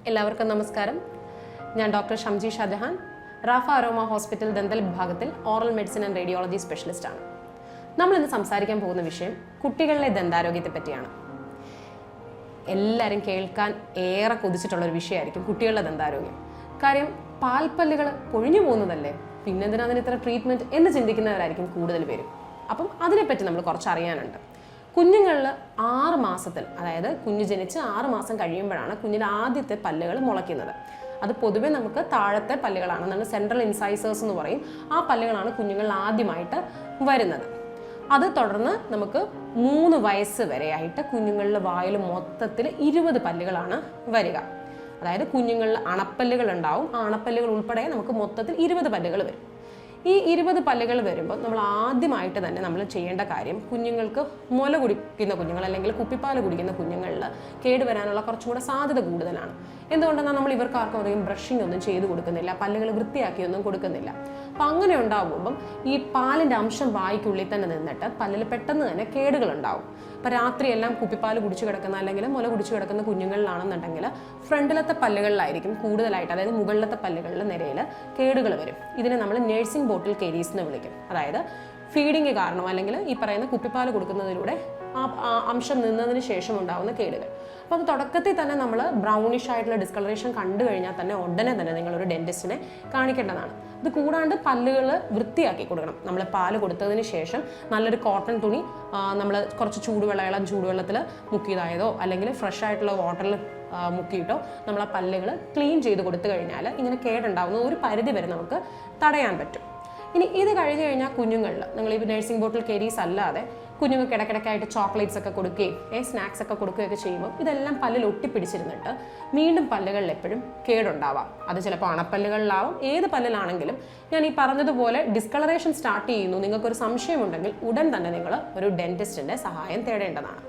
എല്ലാവർക്കും നമസ്കാരം. ഞാൻ doctor Shamji Shajahan, Rafa Aroma hospital dental വിഭാഗത്തിൽ ഓറൽ മെഡിസിൻ ആൻഡ് റേഡിയോളജി സ്പെഷ്യലിസ്റ്റാണ്. നമ്മളിന്ന് സംസാരിക്കാൻ പോകുന്ന വിഷയം കുട്ടികളിലെ ദന്താരോഗ്യത്തെ പറ്റിയാണ്. എല്ലാവരും കേൾക്കാൻ ഏറെ കൊതിച്ചിട്ടുള്ളൊരു വിഷയമായിരിക്കും കുട്ടികളുടെ ദന്താരോഗ്യം. കാര്യം പാൽപ്പല്ലുകൾ പൊഴിഞ്ഞു പോകുന്നതല്ലേ, പിന്നെന്തിനാ അതിന് ഇത്ര ട്രീറ്റ്മെൻറ്റ് എന്ന് ചിന്തിക്കുന്നവരായിരിക്കും കൂടുതൽ പേരും. അപ്പം അതിനെപ്പറ്റി നമ്മൾ കുറച്ച് അറിയാനുണ്ട്. കുഞ്ഞുങ്ങളിൽ 6 മാസത്തിൽ, അതായത് കുഞ്ഞ് ജനിച്ച് 6 മാസം കഴിയുമ്പോഴാണ് കുഞ്ഞിൻ്റെ ആദ്യത്തെ പല്ലുകൾ മുളയ്ക്കുന്നത്. അത് പൊതുവെ നമുക്ക് താഴത്തെ പല്ലുകളാണ്, നമ്മൾ സെൻട്രൽ ഇൻസൈസേഴ്സ് എന്ന് പറയും. ആ പല്ലുകളാണ് കുഞ്ഞുങ്ങളിൽ ആദ്യമായിട്ട് വരുന്നത്. അത് തുടർന്ന് നമുക്ക് 3 വയസ്സ് വരെയായിട്ട് കുഞ്ഞുങ്ങളുടെ വായിൽ മൊത്തത്തിൽ 20 പല്ലുകളാണ് വരിക. അതായത് കുഞ്ഞുങ്ങളിൽ അണപ്പല്ലുകൾ ഉണ്ടാവും. ആ അണപ്പല്ലുകൾ ഉൾപ്പെടെ നമുക്ക് മൊത്തത്തിൽ 20 പല്ലുകൾ വരും. ഈ 20 പല്ലുകൾ വരുമ്പോൾ നമ്മൾ ആദ്യമായിട്ട് തന്നെ നമ്മൾ ചെയ്യേണ്ട കാര്യം, കുഞ്ഞുങ്ങൾക്ക് മുല കുടിക്കുന്ന കുഞ്ഞുങ്ങൾ അല്ലെങ്കിൽ കുപ്പിപ്പാൽ കുടിക്കുന്ന കുഞ്ഞുങ്ങളിൽ കേടുവരാനുള്ള കുറച്ചും കൂടെ സാധ്യത കൂടുതലാണ്. എന്തുകൊണ്ടെന്നാൽ നമ്മൾ ഇവർക്ക് ആർക്കും അധികം ബ്രഷിംഗ് ഒന്നും ചെയ്ത് കൊടുക്കുന്നില്ല, പല്ലുകൾ വൃത്തിയാക്കിയൊന്നും കൊടുക്കുന്നില്ല. അപ്പം അങ്ങനെ ഉണ്ടാകുമ്പം ഈ പാലിൻ്റെ അംശം വായ്ക്കുള്ളിൽ തന്നെ നിന്നിട്ട് പല്ലിൽ പെട്ടെന്ന് തന്നെ കേടുകൾ ഉണ്ടാവും. അപ്പം രാത്രിയെല്ലാം കുപ്പിപ്പാൽ കുടിച്ച് കിടക്കുന്ന അല്ലെങ്കിൽ മുല കുടിച്ച് കിടക്കുന്ന കുഞ്ഞുങ്ങളിലാണെന്നുണ്ടെങ്കിൽ ഫ്രണ്ടിലത്തെ പല്ലുകളിലായിരിക്കും കൂടുതലായിട്ട്, അതായത് മുകളിലത്തെ പല്ലുകളിൽ നിരയിൽ കേടുകൾ വരും. ഇതിനെ നമ്മൾ നഴ്സിംഗ് ബോട്ടിൽ കേരീസ് എന്ന് വിളിക്കും. അതായത് ഫീഡിങ് കാരണം അല്ലെങ്കിൽ ഈ പറയുന്ന കുപ്പിപ്പാൽ കൊടുക്കുന്നതിലൂടെ ആ അംശം നിന്നതിന് ശേഷം ഉണ്ടാകുന്ന കേടുകൾ. അപ്പോൾ അത് തുടക്കത്തിൽ തന്നെ നമ്മൾ ബ്രൗണിഷ് ആയിട്ടുള്ള ഡിസ്കളറേഷൻ കണ്ടു കഴിഞ്ഞാൽ തന്നെ ഉടനെ തന്നെ നിങ്ങളൊരു ഡെന്റിസ്റ്റിനെ കാണിക്കേണ്ടതാണ്. ഇത് കൂടാണ്ട് പല്ലുകൾ വൃത്തിയാക്കി കൊടുക്കണം. നമ്മൾ പാല് കൊടുത്തതിന് ശേഷം നല്ലൊരു കോട്ടൺ തുണി നമ്മൾ കുറച്ച് ഇളം ചൂടുവെള്ളത്തിൽ മുക്കിയതായതോ അല്ലെങ്കിൽ ഫ്രഷ് ആയിട്ടുള്ള വാട്ടറിൽ മുക്കിയിട്ടോ നമ്മൾ ആ പല്ലുകൾ ക്ലീൻ ചെയ്ത് കൊടുത്തു കഴിഞ്ഞാൽ ഇങ്ങനെ കേടുണ്ടാവുന്ന ഒരു പരിധി വരെ നമുക്ക് തടയാൻ പറ്റും. ഇനി ഇത് കഴിഞ്ഞ് കഴിഞ്ഞാൽ കുഞ്ഞുങ്ങളിൽ നിങ്ങൾ ഈ നഴ്സിംഗ് ബോട്ടിൽ കേരീസ് അല്ലാതെ കുഞ്ഞുങ്ങൾക്ക് ഇടയ്ക്കിടയ്ക്കായിട്ട് ചോക്ലേറ്റ്സ് ഒക്കെ കൊടുക്കുകയും സ്നാക്സ് ഒക്കെ കൊടുക്കുകയൊക്കെ ചെയ്യുമ്പോൾ ഇതെല്ലാം പല്ലിൽ ഒട്ടിപ്പിടിച്ചിരുന്നിട്ട് വീണ്ടും പല്ലുകളിൽ എപ്പോഴും കേടുണ്ടാവാം. അത് ചിലപ്പോൾ അണപ്പല്ലുകളിലാവും. ഏത് പല്ലിലാണെങ്കിലും ഞാൻ ഈ പറഞ്ഞതുപോലെ ഡിസ്കളറേഷൻ സ്റ്റാർട്ട് ചെയ്യുന്നു, നിങ്ങൾക്കൊരു സംശയമുണ്ടെങ്കിൽ ഉടൻ തന്നെ നിങ്ങൾ ഒരു ഡെന്റിസ്റ്റിൻ്റെ സഹായം തേടേണ്ടതാണ്.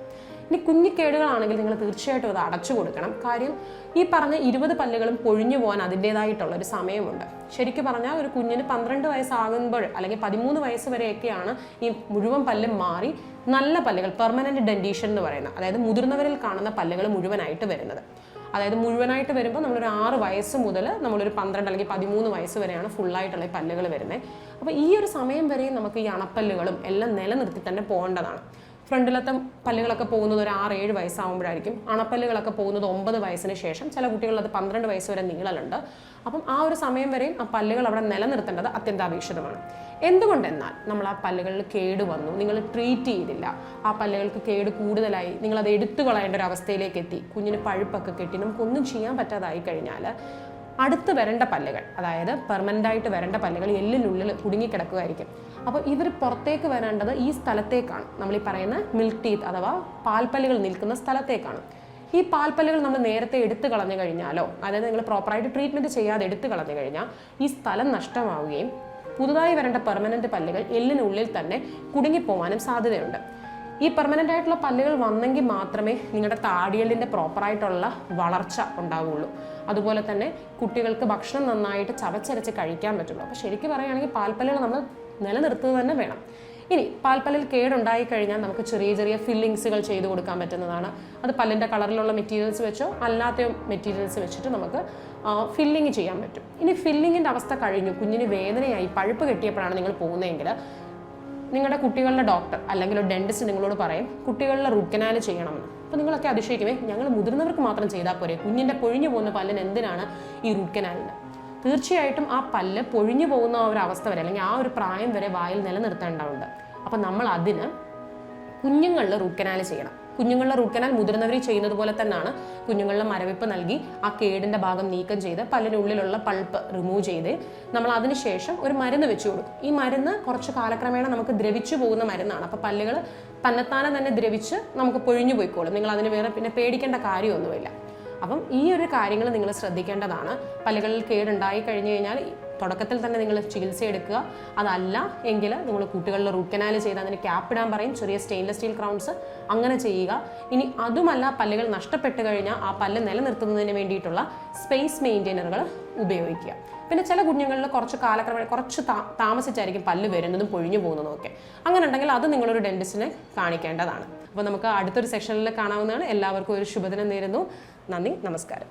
ഇനി കുഞ്ഞിക്കേടുകളാണെങ്കിൽ നിങ്ങൾ തീർച്ചയായിട്ടും അത് അടച്ചു കൊടുക്കണം. കാര്യം ഈ പറഞ്ഞ 20 പല്ലുകളും പൊഴിഞ്ഞു പോകാൻ അതിൻ്റേതായിട്ടുള്ളൊരു സമയമുണ്ട്. ശരിക്കും പറഞ്ഞാൽ ഒരു കുഞ്ഞിന് 12 വയസ്സാകുമ്പോൾ അല്ലെങ്കിൽ 13 വയസ്സ് വരെയൊക്കെയാണ് ഈ മുഴുവൻ പല്ലും മാറി നല്ല പല്ലുകൾ, പെർമനന്റ് ഡെന്റീഷൻ എന്ന് പറയുന്നത്, അതായത് മുതിർന്നവരിൽ കാണുന്ന പല്ലുകൾ മുഴുവനായിട്ട് വരുന്നത്. അതായത് മുഴുവനായിട്ട് വരുമ്പോൾ നമ്മളൊരു 6 വയസ്സ് മുതൽ നമ്മളൊരു 12 അല്ലെങ്കിൽ 13 വയസ്സ് വരെയാണ് ഫുള്ളായിട്ടുള്ള ഈ പല്ലുകൾ വരുന്നത്. അപ്പോൾ ഈ ഒരു സമയം വരെയും നമുക്ക് ഈ അണപ്പല്ലുകളും എല്ലാം നിലനിർത്തി തന്നെ പോകേണ്ടതാണ്. ഫ്രണ്ടിലത്തെ പല്ലുകളൊക്കെ പോകുന്നത് ഒരു 6-7 വയസ്സാകുമ്പോഴായിരിക്കും. അണപ്പല്ലുകളൊക്കെ പോകുന്നത് 9 വയസ്സിന് ശേഷം. ചില കുട്ടികളത് 12 വയസ്സ് വരെ നീളലുണ്ട്. അപ്പം ആ ഒരു സമയം വരെയും ആ പല്ലുകൾ അവിടെ നിലനിർത്തേണ്ടത് അത്യന്താപേക്ഷിതമാണ്. എന്തുകൊണ്ടെന്നാൽ നമ്മൾ ആ പല്ലുകളിൽ കേട് വന്നു, നിങ്ങൾ ട്രീറ്റ് ചെയ്തില്ല, ആ പല്ലുകൾക്ക് കേട് കൂടുതലായി, നിങ്ങളത് എടുത്തു കളയേണ്ട ഒരു അവസ്ഥയിലേക്ക് എത്തി, കുഞ്ഞിന് പഴുപ്പൊക്കെ കെട്ടി നമുക്കൊന്നും ചെയ്യാൻ പറ്റാതായി കഴിഞ്ഞാൽ അടുത്ത് വരേണ്ട പല്ലുകൾ, അതായത് പെർമനൻ്റായിട്ട് വരേണ്ട പല്ലുകൾ എല്ലിനുള്ളിൽ കുടുങ്ങിക്കിടക്കുകയായിരിക്കും. അപ്പോൾ ഇവർ പുറത്തേക്ക് വരേണ്ടത് ഈ സ്ഥലത്തേക്കാണ്, നമ്മൾ ഈ പറയുന്ന മിൽക്ക് ടീത്ത് അഥവാ പാൽപ്പല്ലുകൾ നിൽക്കുന്ന സ്ഥലത്തേക്കാണ്. ഈ പാൽപ്പല്ലുകൾ നമ്മൾ നേരത്തെ എടുത്തു കളഞ്ഞു കഴിഞ്ഞാലോ, അതായത് നിങ്ങൾ പ്രോപ്പറായിട്ട് ട്രീറ്റ്മെൻറ്റ് ചെയ്യാതെ എടുത്തു കളഞ്ഞു കഴിഞ്ഞാൽ ഈ സ്ഥലം നഷ്ടമാവുകയും പുതുതായി വരേണ്ട പെർമനൻ്റ് പല്ലുകൾ എല്ലിനുള്ളിൽ തന്നെ കുടുങ്ങിപ്പോവാനും സാധ്യതയുണ്ട്. ഈ പെർമനൻ്റ് ആയിട്ടുള്ള പല്ലുകൾ വന്നെങ്കിൽ മാത്രമേ നിങ്ങളുടെ താടിയെല്ലിൻ്റെ പ്രോപ്പറായിട്ടുള്ള വളർച്ച ഉണ്ടാവുകയുള്ളൂ. അതുപോലെ തന്നെ കുട്ടികൾക്ക് ഭക്ഷണം നന്നായിട്ട് ചവച്ചരച്ച് കഴിക്കാൻ പറ്റുള്ളൂ. അപ്പോൾ ശരിക്കും പറയുകയാണെങ്കിൽ പാൽപ്പല്ലുകൾ നമ്മൾ നിലനിർത്തുക തന്നെ വേണം. ഇനി പാൽപ്പല്ലിൽ കേടുണ്ടായി കഴിഞ്ഞാൽ നമുക്ക് ചെറിയ ചെറിയ ഫില്ലിങ്സുകൾ ചെയ്ത് കൊടുക്കാൻ പറ്റുന്നതാണ്. അത് പല്ലിൻ്റെ കളറിലുള്ള മെറ്റീരിയൽസ് വെച്ചോ അല്ലാത്ത മെറ്റീരിയൽസ് വെച്ചിട്ട് നമുക്ക് ഫില്ലിങ് ചെയ്യാൻ പറ്റും. ഇനി ഫില്ലിങ്ങിൻ്റെ അവസ്ഥ കഴിഞ്ഞു, കുഞ്ഞിന് വേദനയായി, പഴുപ്പ് കെട്ടിയപ്പോഴാണ് നിങ്ങൾ പോകുന്നതെങ്കിൽ നിങ്ങളുടെ കുട്ടികളുടെ ഡോക്ടർ അല്ലെങ്കിൽ ഒരു ഡെന്റിസ്റ്റ് നിങ്ങളോട് പറയും കുട്ടികളിലെ റൂട്ട് കനാൽ ചെയ്യണമെന്ന്. അപ്പോൾ നിങ്ങളൊക്കെ അതിശയിക്കുമേ, ഞങ്ങൾ മുതിർന്നവർക്ക് മാത്രം ചെയ്താൽ പോരെ, കുഞ്ഞിൻ്റെ പൊഴിഞ്ഞു പോകുന്ന പല്ലിന് എന്തിനാണ് ഈ റൂട്ട് കനാലിന്? തീർച്ചയായിട്ടും ആ പല്ല് പൊഴിഞ്ഞു പോകുന്ന ആ ഒരു അവസ്ഥ വരെ അല്ലെങ്കിൽ ആ ഒരു പ്രായം വരെ വായിൽ നിലനിർത്തേണ്ടതുണ്ട്. അപ്പം നമ്മൾ അതിന് കുഞ്ഞുങ്ങളിൽ റൂട്ട് കനാൽ ചെയ്യണം. കുഞ്ഞുങ്ങളുടെ റൂട്ട് കനാൽ മുതിർന്നവർ ചെയ്യുന്നത് പോലെ തന്നെയാണ്. കുഞ്ഞുങ്ങളുടെ മരവിപ്പ് നൽകി ആ കേടിൻ്റെ ഭാഗം നീക്കം ചെയ്ത് പല്ലിനുള്ളിലുള്ള പൾപ്പ് റിമൂവ് ചെയ്ത് നമ്മൾ അതിനുശേഷം ഒരു മരുന്ന് വെച്ച് കൊടുക്കും. ഈ മരുന്ന് കുറച്ച് കാലക്രമേണ നമുക്ക് ദ്രവിച്ചു പോകുന്ന മരുന്നാണ്. അപ്പോൾ പല്ലുകൾ തന്നെത്താനെ തന്നെ ദ്രവിച്ച് നമുക്ക് പൊഴിഞ്ഞു പോയിക്കോളും. നിങ്ങൾ അതിന് വേറെ പിന്നെ പേടിക്കേണ്ട കാര്യമൊന്നുമില്ല. അപ്പം ഈ ഒരു കാര്യങ്ങൾ നിങ്ങൾ ശ്രദ്ധിക്കേണ്ടതാണ്. പല്ലുകളിൽ കേടുണ്ടായി കഴിഞ്ഞു കഴിഞ്ഞാൽ തുടക്കത്തിൽ തന്നെ നിങ്ങൾ ചികിത്സ എടുക്കുക. അതല്ല എങ്കിൽ നിങ്ങൾ കുട്ടികളുടെ റൂട്ട് കനാൽ ചെയ്ത് അതിന് ക്യാപ്പ് ഇടാൻ പറയും, ചെറിയ സ്റ്റെയിൻലെസ് സ്റ്റീൽ ക്രൗൺസ് അങ്ങനെ ചെയ്യുക. ഇനി അതുമല്ല പല്ലുകൾ നഷ്ടപ്പെട്ട് കഴിഞ്ഞാൽ ആ പല്ല് നിലനിർത്തുന്നതിന് വേണ്ടിയിട്ടുള്ള സ്പേസ് മെയിൻറ്റെയിനറുകൾ ഉപയോഗിക്കുക. പിന്നെ ചില കുഞ്ഞുങ്ങളിൽ കുറച്ച് കാലക്രമേണ കുറച്ച് താമസിച്ചായിരിക്കും പല്ല് വരുന്നതും പൊഴിഞ്ഞു പോകുന്നതും ഒക്കെ. അങ്ങനെ ഉണ്ടെങ്കിൽ അത് നിങ്ങളൊരു ഡെന്റിസ്റ്റിനെ കാണിക്കേണ്ടതാണ്. അപ്പോൾ നമുക്ക് അടുത്തൊരു സെഷനിൽ കാണാവുന്നതാണ്. എല്ലാവർക്കും ഒരു ശുഭദിനം നേരുന്നു. നന്ദി, നമസ്കാരം.